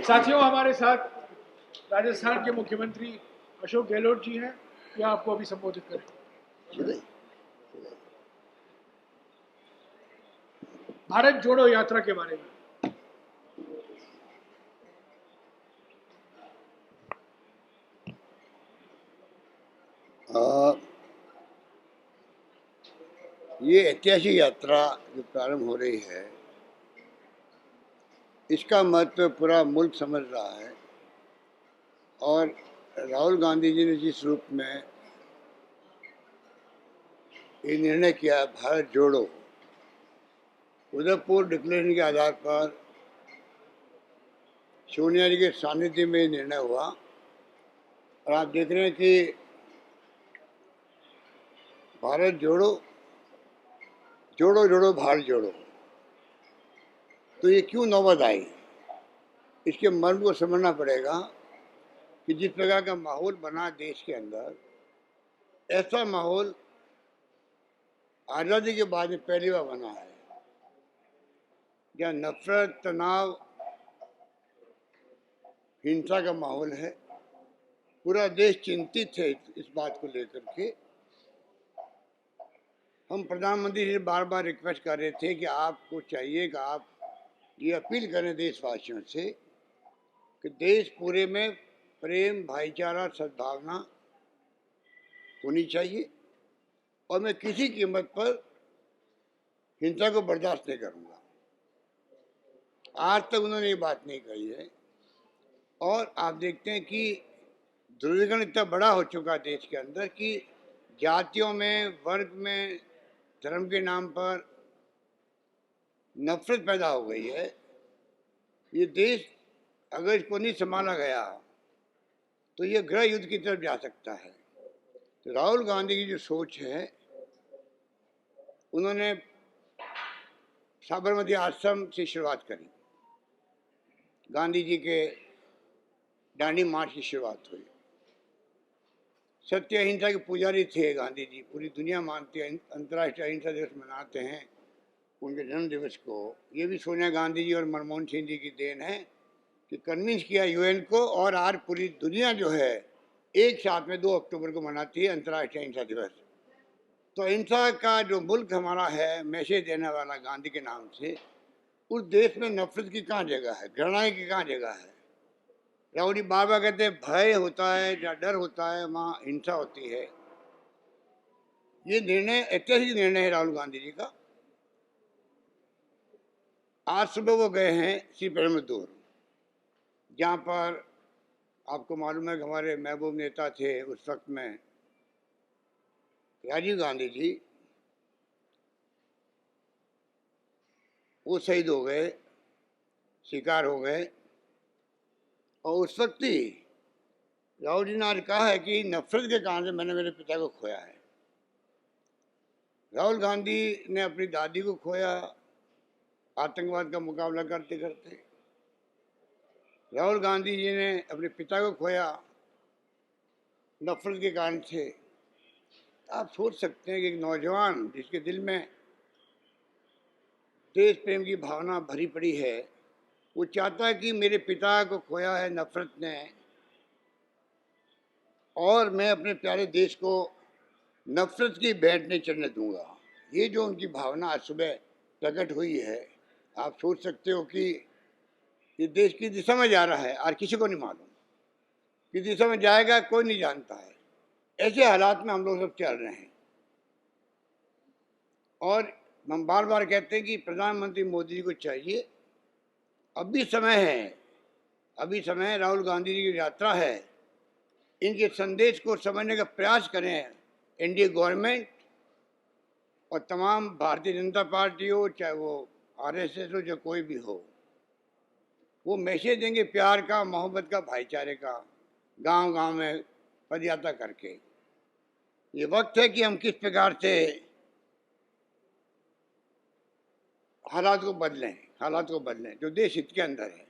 साथियों, हमारे साथ राजस्थान के मुख्यमंत्री अशोक गहलोत जी हैं। ये आपको अभी संबोधित करें। भारत जोड़ो यात्रा के बारे में। ये ऐतिहासिक यात्रा जो प्रारंभ हो रही है, इसका महत्व पूरा मुल्क समझ रहा है। और राहुल गांधी जी ने जिस रूप में ये निर्णय किया, भारत जोड़ो, उदयपुर डिक्लेरेशन के आधार पर सोनिया जी के सानिध्य में निर्णय हुआ। और आप देख रहे हैं कि भारत जोड़ो, जोड़ो जोड़ो भारत जोड़ो। तो ये क्यों नौबत आई, इसके मर्म को समझना पड़ेगा कि जिस प्रकार का माहौल बना देश के अंदर, ऐसा माहौल आज़ादी के बाद में पहली बार बना है, जहाँ नफरत, तनाव, हिंसा का माहौल है। पूरा देश चिंतित है इस बात को लेकर के। हम प्रधानमंत्री से बार बार रिक्वेस्ट कर रहे थे कि आपको चाहिए कि आप ये अपील करें देशवासियों से कि देश पूरे में प्रेम, भाईचारा, सद्भावना होनी चाहिए और मैं किसी कीमत पर हिंसा को बर्दाश्त नहीं करूंगा। आज तक उन्होंने ये बात नहीं कही है। और आप देखते हैं कि ध्रुवीकरण इतना बड़ा हो चुका देश के अंदर कि जातियों में, वर्ग में, धर्म के नाम पर नफरत पैदा हो गई है। ये देश अगर इसको नहीं संभाला गया तो ये गृह युद्ध की तरफ जा सकता है। तो राहुल गांधी की जो सोच है, उन्होंने साबरमती आश्रम से शुरुआत करी, गांधी जी के दांडी मार्च की शुरुआत हुई। सत्य अहिंसा के पुजारी थे गांधी जी, पूरी दुनिया मानती है, अंतर्राष्ट्रीय अहिंसा दिवस मनाते हैं उनके जन्म दिवस को। ये भी सोनिया गांधी जी और मनमोहन सिंह जी की देन है कि कन्विंस किया यूएन को, और आज पूरी दुनिया जो है एक साथ में 2 अक्टूबर को मनाती है अंतर्राष्ट्रीय अहिंसा दिवस। तो अहिंसा का जो मुल्क हमारा है, मैसेज देने वाला गांधी के नाम से, उस देश में नफरत की कहाँ जगह है, घृणा की कहाँ जगह है। राहुल जी बार बार कहते हैं भय होता है, जहाँ डर होता है वहाँ हिंसा होती है। ये निर्णय ऐतिहासिक निर्णय है राहुल गांधी जी का। आज सुबह वो गए हैं श्रीपेरुम्बदूर, जहाँ पर आपको मालूम है कि हमारे महबूब नेता थे उस वक्त में राजीव गांधी जी, वो शहीद हो गए, शिकार हो गए। और उस वक्त ही राहुल जी ने आज कहा है कि नफरत के कारण से मैंने मेरे पिता को खोया है। राहुल गांधी ने अपनी दादी को खोया आतंकवाद का मुकाबला करते करते। राहुल गांधी जी ने अपने पिता को खोया नफरत के कारण से। आप सोच सकते हैं कि एक नौजवान जिसके दिल में देश प्रेम की भावना भरी पड़ी है, वो चाहता है कि मेरे पिता को खोया है नफरत ने, और मैं अपने प्यारे देश को नफरत की भेंट नहीं चढ़ने दूंगा। ये जो उनकी भावना आज सुबह प्रकट हुई है, आप सोच सकते हो कि ये देश की दिशा में जा रहा है और किसी को नहीं मालूम किस दिशा में जाएगा, कोई नहीं जानता है। ऐसे हालात में हम लोग सब चल रहे हैं। और हम बार बार कहते हैं कि प्रधानमंत्री मोदी जी को चाहिए, अभी समय है, अभी समय है, राहुल गांधी जी की यात्रा है, इनके संदेश को समझने का प्रयास करें। एनडीए गवर्नमेंट और तमाम भारतीय जनता पार्टी हो, चाहे वो आरएसएस हो, जो कोई भी हो, वो मैसेज देंगे प्यार का, मोहब्बत का, भाईचारे का, गांव गांव में पदयात्रा करके। ये वक्त है कि हम किस प्रकार से हालात को बदलें जो देश हित के अंदर है।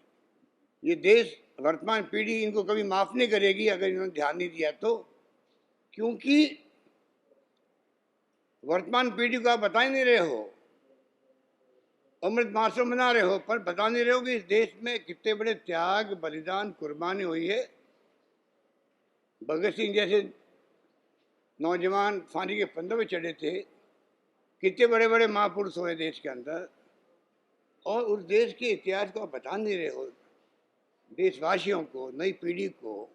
ये देश, वर्तमान पीढ़ी इनको कभी माफ नहीं करेगी अगर इन्होंने ध्यान नहीं दिया तो, क्योंकि वर्तमान पीढ़ी को आप बता ही नहीं रहे हो। अमृत महोत्सव मना रहे हो, पर बता नहीं रहे हो कि इस देश में कितने बड़े त्याग, बलिदान, कुर्बानी हुई है। भगत सिंह जैसे नौजवान फांसी के फंदों पे चढ़े थे, कितने बड़े बड़े महापुरुष हुए देश के अंदर, और उस देश के इतिहास को आप बता नहीं रहे हो देशवासियों को, नई पीढ़ी को,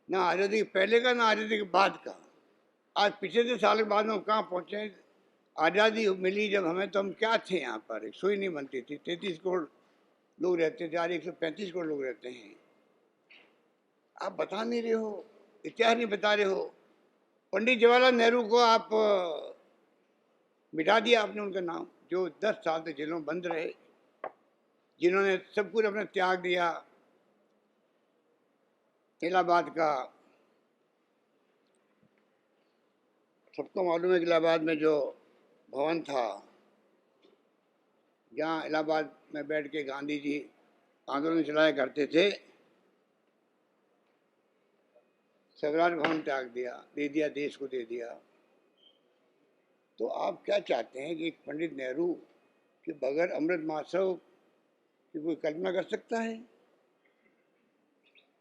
ना आज़ादी के पहले का ना आज़ादी के बाद का। आज पिछले साल के बाद में हम कहाँ पहुँचे। आज़ादी मिली जब हमें, तो हम क्या थे यहाँ पर, एक सुई नहीं बनती थी, 33 करोड़ लोग रहते थे, आज 135 करोड़ लोग रहते हैं। आप बता नहीं रहे हो, इतिहास नहीं बता रहे हो। पंडित जवाहरलाल नेहरू को आप मिटा दिया आपने, उनका नाम, जो 10 साल तक जेलों में बंद रहे, जिन्होंने सब कुछ अपना त्याग दिया। इलाहाबाद का सबको मालूम है कि इलाहाबाद में जो भवन था, जहाँ इलाहाबाद में बैठ के गांधी जी आंदोलन चलाया करते थे, स्वराज भवन त्याग दिया, दे दिया, देश को दे दिया। तो आप क्या चाहते हैं कि पंडित नेहरू के बगैर अमृत महोत्सव की कोई कल्पना कर सकता है?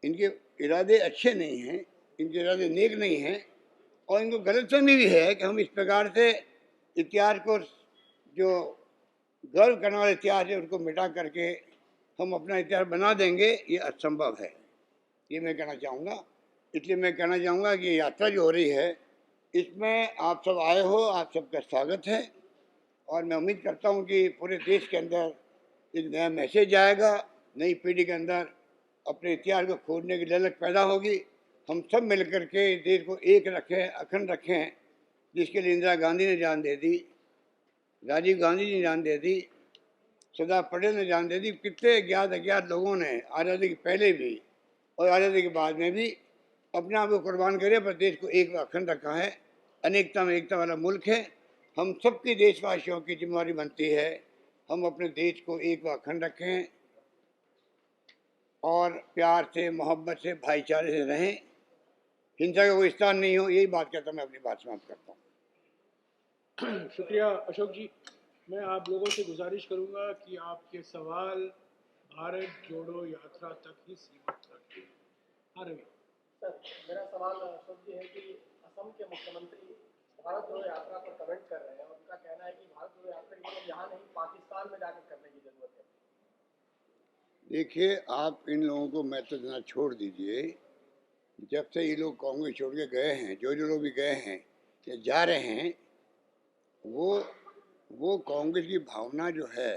इनके इरादे अच्छे नहीं हैं, इनके इरादे नेक नहीं हैं, और इनको गलतफहमी भी है कि हम इस प्रकार से इतिहास को, जो गर्व करने वाले इतिहास है, उसको मिटा करके हम अपना इतिहास बना देंगे। ये असंभव है, ये मैं कहना चाहूँगा। इसलिए मैं कहना चाहूँगा कि यात्रा जो हो रही है, इसमें आप सब आए हो, आप सबका स्वागत है, और मैं उम्मीद करता हूँ कि पूरे देश के अंदर एक नया मैसेज जाएगा, नई पीढ़ी के अंदर अपने इतिहास को खोजने की ललक पैदा होगी। हम सब मिलकर के देश को एक रखें, अखंड रखें, जिसके लिए इंदिरा गांधी ने जान दे दी, राजीव गांधी ने जान दे दी, सरदार पटेल ने जान दे दी। कितने ज्ञात अज्ञात लोगों ने आज़ादी के पहले भी और आज़ादी के बाद में भी अपने आप को कुर्बान करे, पर देश को एक व अखंड रखा है। अनेकता में एकता वाला मुल्क है। हम सबकी देशवासियों की जिम्मेदारी बनती है, हम अपने देश को एक व अखंड रखें, और प्यार से, मोहब्बत से, भाईचारे से रहें, हिंसा का कोई स्थान नहीं हो। यही बात कहता मैं अपनी बात समाप्त करता हूँ। शुक्रिया अशोक जी। मैं आप लोगों से गुजारिश करूंगा कि आपके सवाल भारत जोड़ो यात्रा तक ही सीमित रखें। हाँ रवि सर, मेरा सवाल अशोक जी है कि असम के मुख्यमंत्री भारत जोड़ो यात्रा पर कमेंट कर रहे हैं, और उनका कहना है कि भारत जोड़ो यात्रा केवल यहाँ नहीं, पाकिस्तान में जाकर करने की जरूरत है। देखिए, आप इन लोगों को महत्व देना छोड़ दीजिए। जब से ये लोग कांग्रेस छोड़ के गए हैं, जो लोग भी गए हैं या जा रहे हैं, वो कांग्रेस की भावना जो है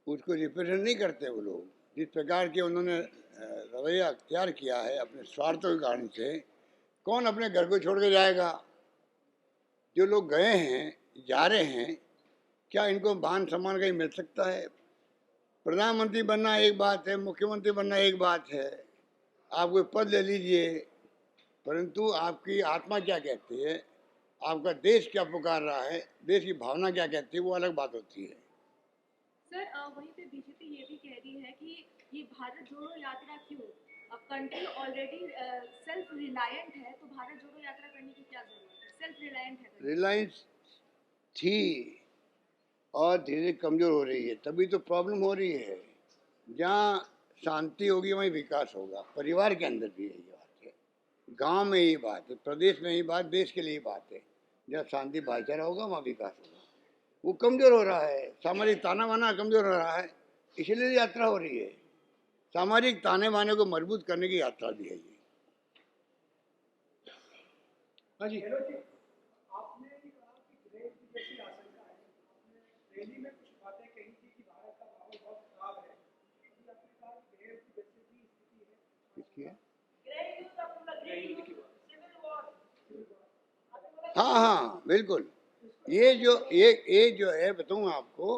उसको रिप्रेजेंट नहीं करते। वो लोग जिस प्रकार के उन्होंने रवैया अख्तियार किया है अपने स्वार्थों के कारण से, कौन अपने घर को छोड़ के जाएगा? जो लोग गए हैं, जा रहे हैं, क्या इनको मान सम्मान कहीं मिल सकता है? प्रधानमंत्री बनना एक बात है, मुख्यमंत्री बनना एक बात है, आप कोई पद ले लीजिए, परंतु आपकी आत्मा क्या कहती है, आपका देश क्या पुकार रहा है, देश की भावना क्या कहती है, वो अलग बात होती है। सर, वहीं पे बीजेपी ये भी कह रही है कि ये भारत जोड़ो यात्रा क्यों, अब कंट्री ऑलरेडी सेल्फ रिलायंट है, तो भारत जोड़ो यात्रा करने की क्या जरूरत है? सेल्फ रिलायंट है। रिलायंस थी और धीरे धीरे कमजोर हो रही है, तभी तो प्रॉब्लम हो रही है। जहाँ शांति होगी वहीं विकास होगा। परिवार के अंदर भी यही बात है, गांव में यही बात है, प्रदेश में यही बात, देश के लिए बात है। जहाँ शांति भाईचारा होगा वहाँ विकास होगा। वो कमजोर हो रहा है, सामाजिक ताना बाना कमजोर हो रहा है, इसलिए यात्रा हो रही है। सामाजिक ताने बाने को मजबूत करने की यात्रा भी है ये। हाँ जी, आपने भी कहा कि ग्रेड की जैसी आशंका है, आपने रैली में कुछ बातें कही थी कि भारत का माहौल बहुत खराब है, अभी आपने कहा कि ग्रेड की जैसी भी स्थिति है। किसकी है? ग्रेड हाँ हाँ बिल्कुल। ये जो है बताऊँ आपको,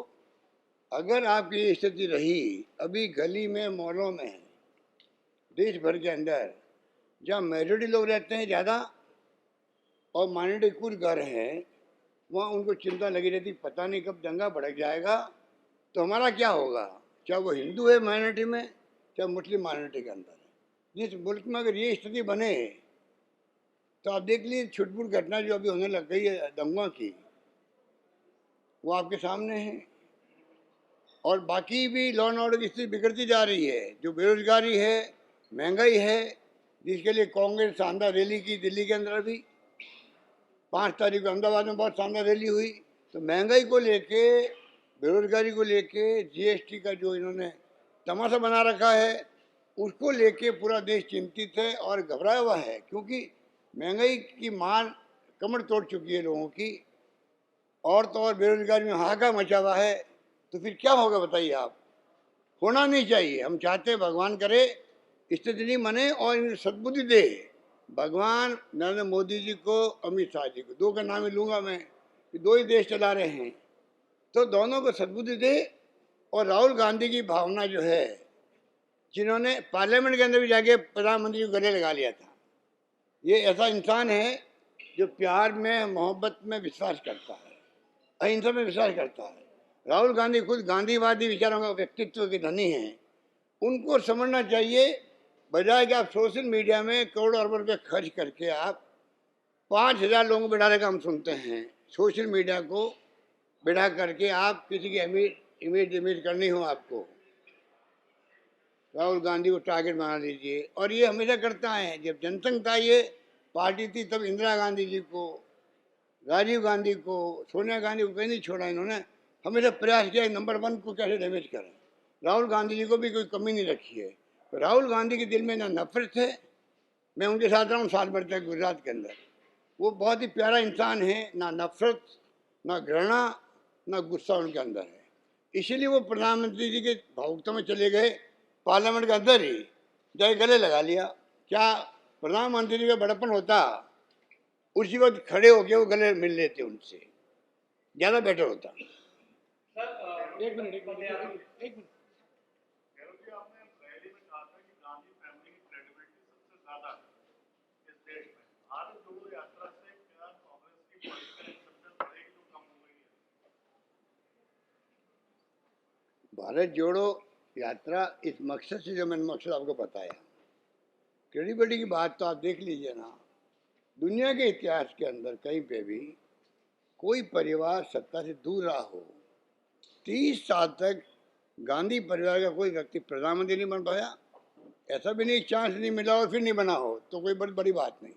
अगर आपकी ये स्थिति रही, अभी गली में, मॉलों में, देश भर के अंदर जहाँ मेजोरिटी लोग रहते हैं ज़्यादा और माइनॉरिटी कुछ घर हैं, वहाँ उनको चिंता लगी रहती, पता नहीं कब दंगा भड़क जाएगा तो हमारा क्या होगा। चाहे वो हिंदू है माइनॉरिटी में, चाहे मुस्लिम माइनॉरिटी के अंदर है। जिस मुल्क में अगर ये स्थिति बने तो आप देख लीजिए, छुटपुट घटना जो अभी होने लग गई है दंगों की, वो आपके सामने है। और बाकी भी लॉ एंड ऑर्डर की स्थिति बिगड़ती जा रही है। जो बेरोजगारी है, महंगाई है, जिसके लिए कांग्रेस शानदार रैली की दिल्ली के अंदर भी 5 तारीख को अहमदाबाद में बहुत शानदार रैली हुई। तो महंगाई को लेके, बेरोजगारी को लेके, जीएसटी का जो इन्होंने तमाशा बना रखा है, उसको लेके पूरा देश चिंतित है और घबराया हुआ है, क्योंकि महंगाई की मार कमर तोड़ चुकी है लोगों की, और तो और बेरोजगारी में हाहाकार मचा हुआ है। तो फिर क्या होगा बताइए आप। होना नहीं चाहिए। हम चाहते हैं भगवान करे स्थिति नहीं बने और इन्हें सद्बुद्धि दे। भगवान नरेंद्र मोदी जी को, अमित शाह जी को, दो का नाम ही लूंगा मैं कि दो ही देश चला रहे हैं, तो दोनों को सद्बुद्धि दे। और राहुल गांधी की भावना जो है, जिन्होंने पार्लियामेंट के अंदर भी जाके प्रधानमंत्री को गले लगा लिया था, ये ऐसा इंसान है जो प्यार में, मोहब्बत में विश्वास करता है, अहिंसा में विश्वास करता है। राहुल गांधी खुद गांधीवादी विचारों का व्यक्तित्व के धनी हैं। उनको समझना चाहिए, बजाय कि आप सोशल मीडिया में करोड़ों अरबों रुपये खर्च करके आप 5,000 लोगों को बिठाने का हम सुनते हैं। सोशल मीडिया को बिठा करके आप किसी की इमेज करनी हो आपको, राहुल गांधी को टारगेट बना लीजिए। और ये हमेशा करता है। जब जनसंघ था, ये पार्टी थी, तब इंदिरा गांधी जी को, राजीव गांधी को, सोनिया गांधी को कहीं नहीं छोड़ा। इन्होंने हमेशा प्रयास किया नंबर 1 को कैसे डैमेज करें। राहुल गांधी जी को भी कोई कमी नहीं रखी है। तो राहुल गांधी के दिल में ना नफरत है। मैं उनके साथ रहा हूँ 7 वर्ष तक गुजरात के अंदर। वो बहुत ही प्यारा इंसान है, ना नफरत, ना घृणा, ना गुस्सा उनके अंदर है। इसीलिए वो प्रधानमंत्री जी के भावुकता में चले गए, पार्लियामेंट के अंदर ही जाके गले लगा लिया। क्या प्रधानमंत्री जी का बड़प्पन होता, उसी वक्त खड़े होके वो गले मिल लेते, उनसे ज़्यादा बेटर होता। एक मिनट एक मिनट एक मिनट। भारत जोड़ो यात्रा इस मकसद से, जो मैंने मकसद आपको बताया, क्रेडिबिलिटी की बात तो आप देख लीजिए ना। दुनिया के इतिहास के अंदर कहीं पे भी कोई परिवार सत्ता से दूर रहा हो, 30 साल तक गांधी परिवार का कोई व्यक्ति प्रधानमंत्री नहीं बन पाया। ऐसा भी नहीं चांस नहीं मिला और फिर नहीं बना हो, तो कोई बड़ी बड़ी बात नहीं।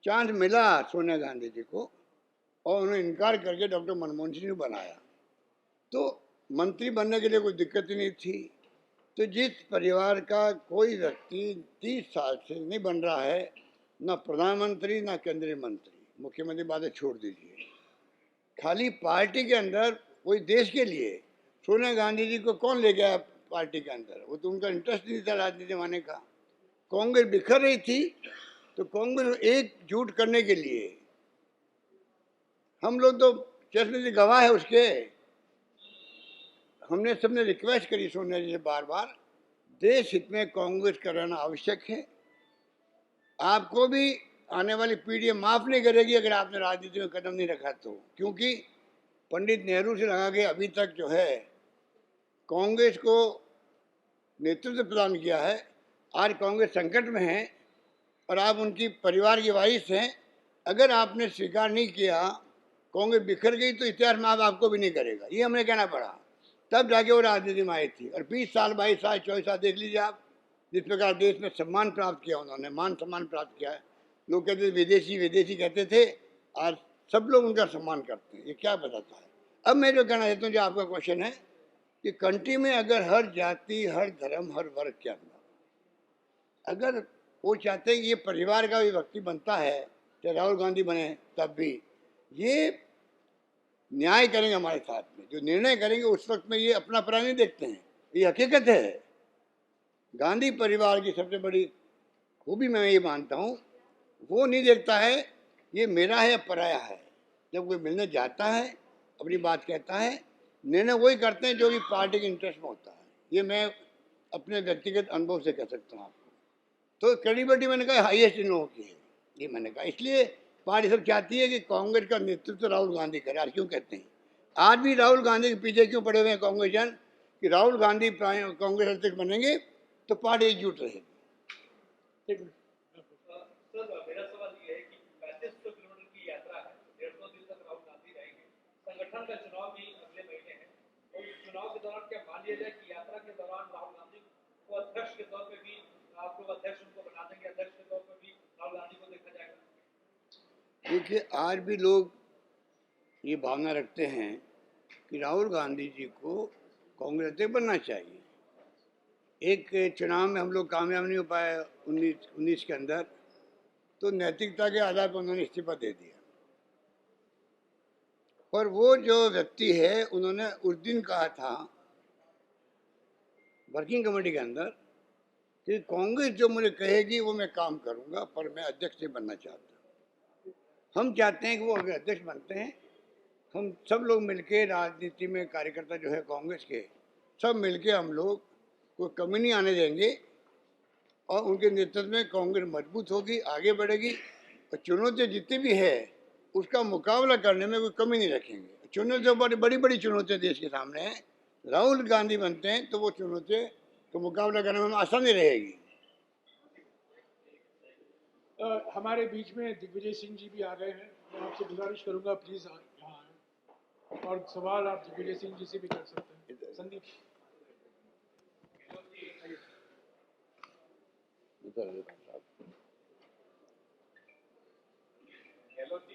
चांस मिला सोनिया गांधी जी को, और उन्होंने इनकार करके डॉक्टर मनमोहन सिंह को बनाया। तो मंत्री बनने के लिए कोई दिक्कत ही नहीं थी। तो जिस परिवार का कोई व्यक्ति 30 साल से नहीं बन रहा है, ना प्रधानमंत्री ना केंद्रीय मंत्री, मुख्यमंत्री बातें छोड़ दीजिए, खाली पार्टी के अंदर कोई देश के लिए, सोनिया गांधी जी को कौन ले गया पार्टी के अंदर? वो तो उनका इंटरेस्ट नहीं था राजनीति माने का। कांग्रेस बिखर रही थी, तो कांग्रेस एकजुट करने के लिए, हम लोग तो चश्मे से गवाह है उसके, हमने सबने रिक्वेस्ट करी सोनिया जी से बार बार, देश हित में कांग्रेस का रहना आवश्यक है। आपको भी आने वाली पीढ़ी माफ नहीं करेगी अगर आपने राजनीति में कदम नहीं रखा तो, क्योंकि पंडित नेहरू से लगा के अभी तक जो है कांग्रेस को नेतृत्व प्रदान किया है। आज कांग्रेस संकट में है और आप उनकी परिवार की वारिस हैं। अगर आपने स्वीकार नहीं किया, कांग्रेस बिखर गई, तो इतिहास माफ आपको भी नहीं करेगा। ये हमें कहना पड़ा, तब जाके वो राजनीति में आई थी। और 20 साल, 22 साल, 24 साल देख लीजिए आप, जिस प्रकार देश में सम्मान प्राप्त किया उन्होंने, मान सम्मान प्राप्त किया है। लोग कहते थे विदेशी विदेशी कहते थे, आज सब लोग उनका सम्मान करते हैं। ये क्या बताता है? अब मैं जो कहना चाहता हूँ, जो आपका क्वेश्चन है कि कंट्री में अगर हर जाति, हर धर्म, हर वर्ग के अंदर अगर वो चाहते हैं कि ये परिवार का भी व्यक्ति बनता है, चाहे राहुल गांधी बने, तब भी ये न्याय करेंगे हमारे साथ में, जो निर्णय करेंगे उस वक्त में ये अपना पराया नहीं देखते हैं। ये हकीकत है। गांधी परिवार की सबसे बड़ी खूबी मैं ये मानता हूँ, वो नहीं देखता है ये मेरा है या पराया है। जब कोई मिलने जाता है, अपनी बात कहता है, निर्णय वही करते हैं जो कि पार्टी के इंटरेस्ट में होता है। ये मैं अपने व्यक्तिगत अनुभव से कह सकता हूँ आपको। तो क्रेडिबिलिटी मैंने कहा हाईएस्ट इन लोगों की है, ये मैंने कहा। इसलिए पार्टी सब चाहती है कि कांग्रेस का नेतृत्व राहुल गांधी करे। आज क्यों कहते हैं, आज भी राहुल गांधी के पीछे क्यों पड़े हुए हैं कांग्रेसजन, कि राहुल गांधी कांग्रेस अध्यक्ष बनेंगे तो पार्टी एकजुट रहेगी। सर, मेरा सवाल ये है कि 3500 किलोमीटर की यात्रा है, 150 दिन तक राहुल गांधी रहेंगे, संगठन का चुनाव भी अगले महीने है, और चुनाव के दौरान क्या मान लिया जाए कि यात्रा के दौरान राहुल गांधी को अध्यक्ष के तौर पे भी आप लोग अध्यक्ष उनको बना देंगे, अध्यक्ष के तौर पे भी राहुल गांधी को देखा जाएगा? देखिए, आज भी लोग ये भावना रखते हैं कि राहुल गांधी जी को कांग्रेस अध्यक्ष बनना चाहिए। एक चुनाव में हम लोग कामयाब नहीं हो पाए 19 के अंदर, तो नैतिकता के आधार पर उन्होंने इस्तीफा दे दिया। पर वो जो व्यक्ति है, उन्होंने उस दिन कहा था वर्किंग कमेटी के अंदर कि कांग्रेस जो मुझे कहेगी वो मैं काम करूंगा, पर मैं अध्यक्ष नहीं बनना चाहता। हम चाहते हैं कि वो अगर अध्यक्ष बनते हैं, हम सब लोग मिलके राजनीति में कार्यकर्ता जो है कांग्रेस के, सब मिलके हम लोग कोई कमी नहीं आने देंगे और उनके नेतृत्व में कांग्रेस मजबूत होगी, आगे बढ़ेगी और चुनौतियाँ जितनी भी है उसका मुकाबला करने में कोई कमी नहीं रखेंगे। चुनौतियाँ बड़ी बड़ी चुनौतियाँ देश के सामने हैं। राहुल गांधी बनते हैं तो वो चुनौतियों का मुकाबला करने में आसानी रहेगी। हमारे बीच में दिग्विजय सिंह जी भी आ गए हैं। मैं आपसे गुजारिश करूंगा प्लीज यहाँ आएं और सवाल आप दिग्विजय सिंह जी से भी कर सकते हैं। संदीप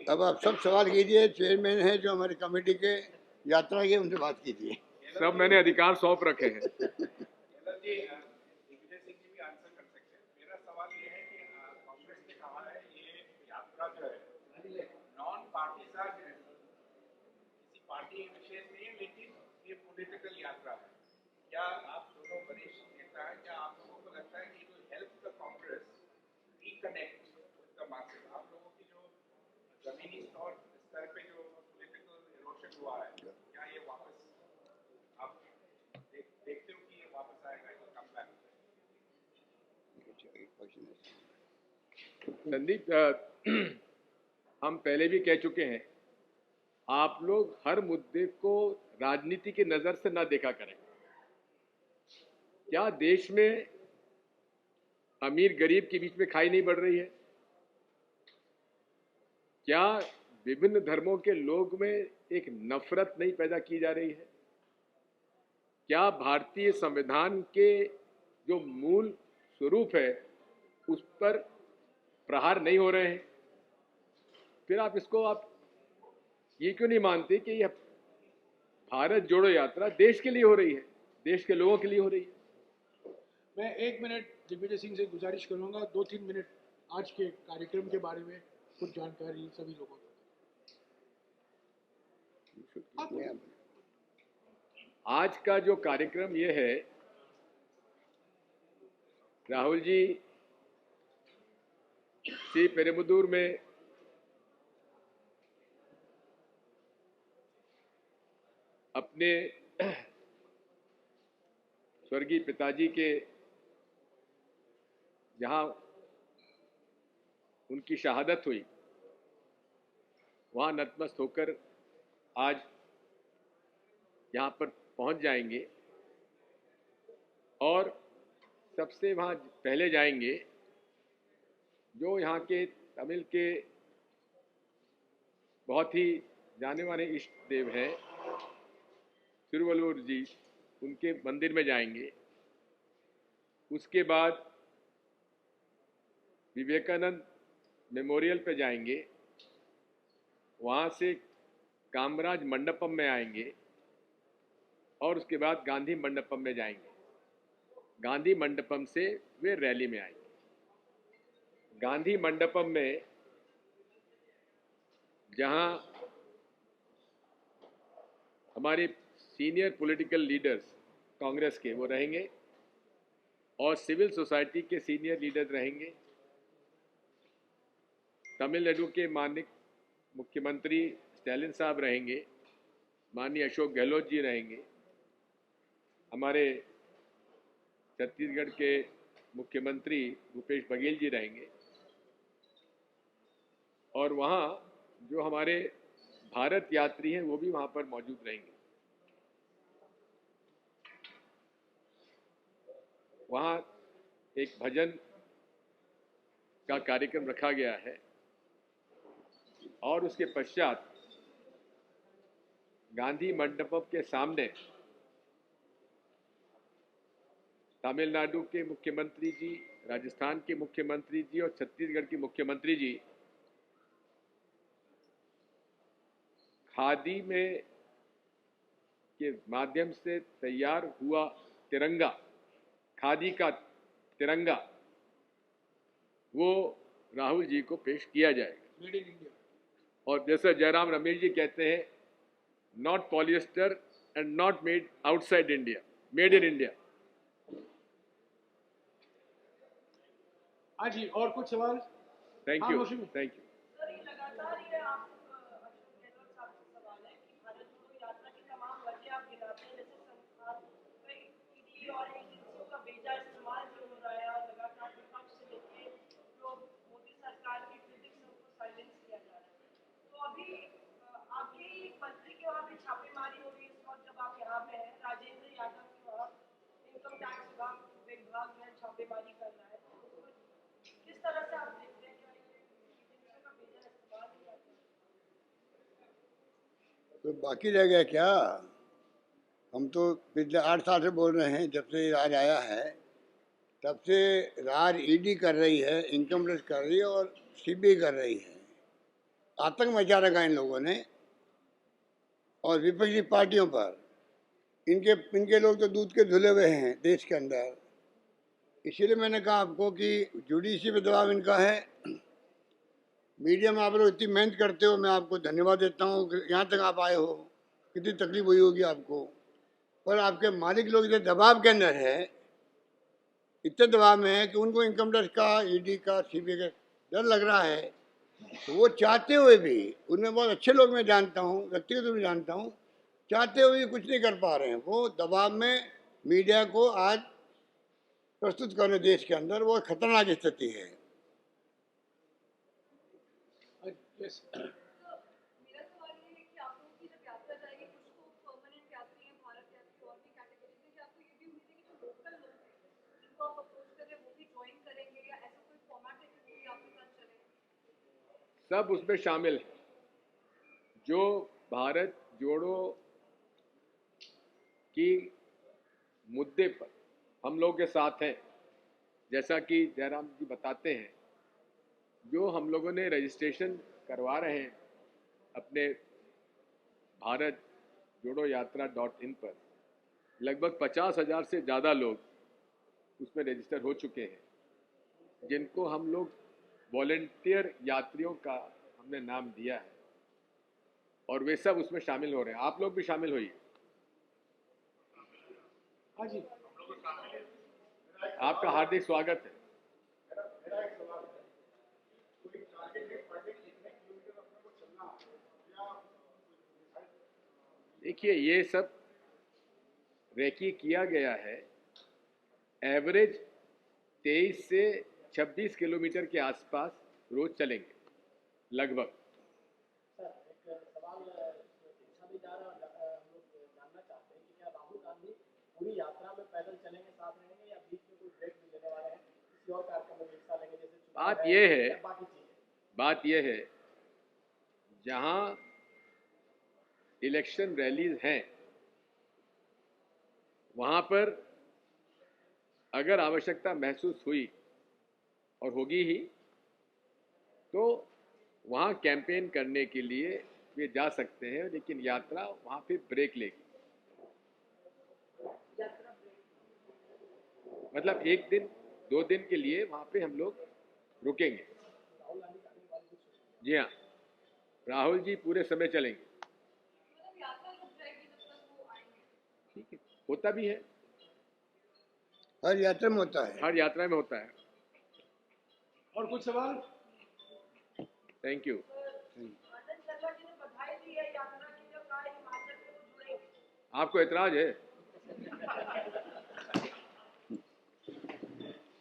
अब आप सब सवाल कीजिए, चेयरमैन है जो हमारी कमेटी के यात्रा के, उनसे बात कीजिए। सब मैंने अधिकार सौंप रखे हैं। दिग्विजय सिंह जी भी आंसर कर सकते हैं। मेरा सवाल ये है कि कांग्रेस ने कहा है ये यात्रा जो है नॉन पार्टीजान है, किसी पार्टी विशेष नहीं है, लेकिन ये पॉलिटिकल यात्रा है। क्या आप दोनों वरिष्ठ नेता हैं, क्या आप लोगों को लगता है कि it will help the Congress reconnect with the masses? आप लोगों की जो जमीनी स्तर पे जो पॉलिटिकल इरोशन हुआ है, क्या ये वापस आप देखते हो कि ये वापस आएगा, ये कम बैक? संदीप, हम पहले भी कह चुके हैं, आप लोग हर मुद्दे को राजनीति की नजर से ना देखा करें। क्या देश में अमीर गरीब के बीच में खाई नहीं बढ़ रही है? क्या विभिन्न धर्मों के लोग में एक नफरत नहीं पैदा की जा रही है? क्या भारतीय संविधान के जो मूल स्वरूप है उस पर प्रहार नहीं हो रहे हैं? फिर आप ये क्यों नहीं मानते कि यह भारत जोड़ो यात्रा देश के लिए हो रही है, देश के लोगों के लिए हो रही है? मैं 1 मिनट दिग्विजय सिंह से गुजारिश करूंगा, 2-3 मिनट आज के कार्यक्रम के बारे में कुछ जानकारी सभी लोगों को। आज का जो कार्यक्रम ये है, राहुल जी श्री पेरुंबदूर में अपने स्वर्गीय पिताजी के जहां उनकी शहादत हुई, वहां नतमस्तक होकर आज यहाँ पर पहुँच जाएंगे और सबसे वहाँ पहले जाएंगे जो यहाँ के तमिल के बहुत ही जाने माने इष्ट देव हैं तिरुवल्लुवर जी, उनके मंदिर में जाएंगे। उसके बाद विवेकानंद मेमोरियल पे जाएंगे, वहाँ से कामराज मंडपम में आएंगे और उसके बाद गांधी मंडपम में जाएंगे। गांधी मंडपम से वे रैली में आएंगे। गांधी मंडपम में जहां हमारे सीनियर पॉलिटिकल लीडर्स कांग्रेस के वो रहेंगे और सिविल सोसाइटी के सीनियर लीडर्स रहेंगे। तमिलनाडु के माननीय मुख्यमंत्री स्टालिन साहब रहेंगे, माननीय अशोक गहलोत जी रहेंगे, हमारे छत्तीसगढ़ के मुख्यमंत्री भूपेश बघेल जी रहेंगे और वहाँ जो हमारे भारत यात्री हैं वो भी वहाँ पर मौजूद रहेंगे। वहाँ एक भजन का कार्यक्रम रखा गया है और उसके पश्चात गांधी मंडपम के सामने तमिलनाडु के मुख्यमंत्री जी, राजस्थान के मुख्यमंत्री जी और छत्तीसगढ़ के मुख्यमंत्री जी खादी में के माध्यम से तैयार हुआ तिरंगा, खादी का तिरंगा, वो राहुल जी को पेश किया जाएगा। Made in India. और जैसा जयराम रमेश जी कहते हैं, not polyester and not made outside India, made in India. हाँ जी, और कुछ सवाल? थैंक हाँ, यू, मौसमी। Thank you. सर, ये लगातार ये आप अशोक गहलोत साहब से सवाल है कि भारत जोड़ो यात्रा की तमाम वजह आप गिनाते हैं, जैसे संस्थान कई ईडी और एजेंसियों का बेजा इस्तेमाल जो हो रहा है और लगातार विपक्ष से लेके जो मोदी सरकार की क्रिटिक्स है उनको साइलेंस किया जा रहा है। तो अभी आपके ही एक मंत्री के वहाँ भी छापेमारी हो रही है इस वक्त जब आप यहाँ पे हैं, राजेंद्र यादव के वहाँ इनकम टैक्स विभाग जो है छापेमारी कर रहा है। तो किस तरह से आप देखते हैं क्या ये एजेंसियों का बेजा इस्तेमाल नहीं करते? तो बाकी रह गया क्या? हम तो पिछले 8 साल से बोल रहे हैं, जब से राज आया है तब से राज ईडी कर रही है, इनकम टैक्स कर रही है और सीबीआई कर रही है। आतंक मचा रखा इन लोगों ने और विपक्षी पार्टियों पर। इनके लोग तो दूध के धुले हुए हैं देश के अंदर। इसीलिए मैंने कहा आपको कि जुडिशरी पे दबाव इनका है। मीडिया में आप लोग इतनी मेहनत करते हो, मैं आपको धन्यवाद देता हूँ कि यहाँ तक आप आए हो। कितनी तकलीफ हुई होगी आपको, पर आपके मालिक लोग इतने दबाव के अंदर है, इतने दबाव में है कि उनको इनकम टैक्स का, ईडी का, सीबीआई का डर लग रहा है। तो वो चाहते हुए भी, उनमें बहुत अच्छे लोग मैं जानता हूँ, व्यक्तिगत रूप से जानता हूँ, चाहते हुए भी कुछ नहीं कर पा रहे हैं। वो दबाव में मीडिया को आज प्रस्तुत करने देश के अंदर, वो खतरनाक स्थिति है। Yes. मेरा सवाल ये है कि आप लोगों की जब यात्रा जाएगी, कुछ तो परमानेंट यात्री हैं, भारत यात्री और भी कैटेगरी में, कि आपको ये भी उम्मीद है कि जो लोकल लोग हैं जिनको आप अप्रोच कर रहे हैं वो भी ज्वाइन करेंगे, या ऐसा कोई फॉर्मेट है कि वो भी आपके साथ चले? सब उसमें शामिल है। जो भारत जोड़ो की मुद्दे पर हम लोग के साथ हैं, जैसा कि जयराम जी बताते हैं, जो हम लोगों ने रजिस्ट्रेशन करवा रहे हैं अपने भारत जोड़ो यात्रा .in पर, लगभग 50,000 से ज़्यादा लोग उसमें रजिस्टर हो चुके हैं, जिनको हम लोग वॉलंटियर यात्रियों का हमने नाम दिया है, और वे सब उसमें शामिल हो रहे हैं। आप लोग भी शामिल होइए। हाँ जी, आपका हार्दिक स्वागत है। देखिए, ये सब रेकी किया गया है। एवरेज 23 से 26 किलोमीटर के आसपास रोज चलेंगे लगभग। सर, एक सवाल पूछा भी जा रहा है, हम लोग जानना चाहते हैं कि क्या राहुल गांधी पूरी यात्रा में पैदल चलेंगे, साथ रहेंगे, या बीच में कोई ब्रेक भी लेने वाले हैं, किसी और कार्यक्रम में हिस्सा लेंगे, जैसे चुनाव बात है ये है, या बाकी चीजें? बात यह है, जहां इलेक्शन रैलीज हैं वहां पर अगर आवश्यकता महसूस हुई और होगी ही, तो वहां कैंपेन करने के लिए वे जा सकते हैं, लेकिन यात्रा वहां पे ब्रेक लेगी। मतलब 1 दिन 2 दिन के लिए वहां पे हम लोग रुकेंगे। जी हाँ, राहुल जी पूरे समय चलेंगे। मतलब यात्रा रुक जाएगी जब तक वो आएंगे? ठीक है, होता भी है, हर यात्रा में होता है। हर यात्रा में होता है। और कुछ सवाल? Thank you. आनंद शर्मा जी ने बधाई दी है यात्रा की, जब कहा हिमाचल से वो जुड़ेंगे। आपको एतराज है?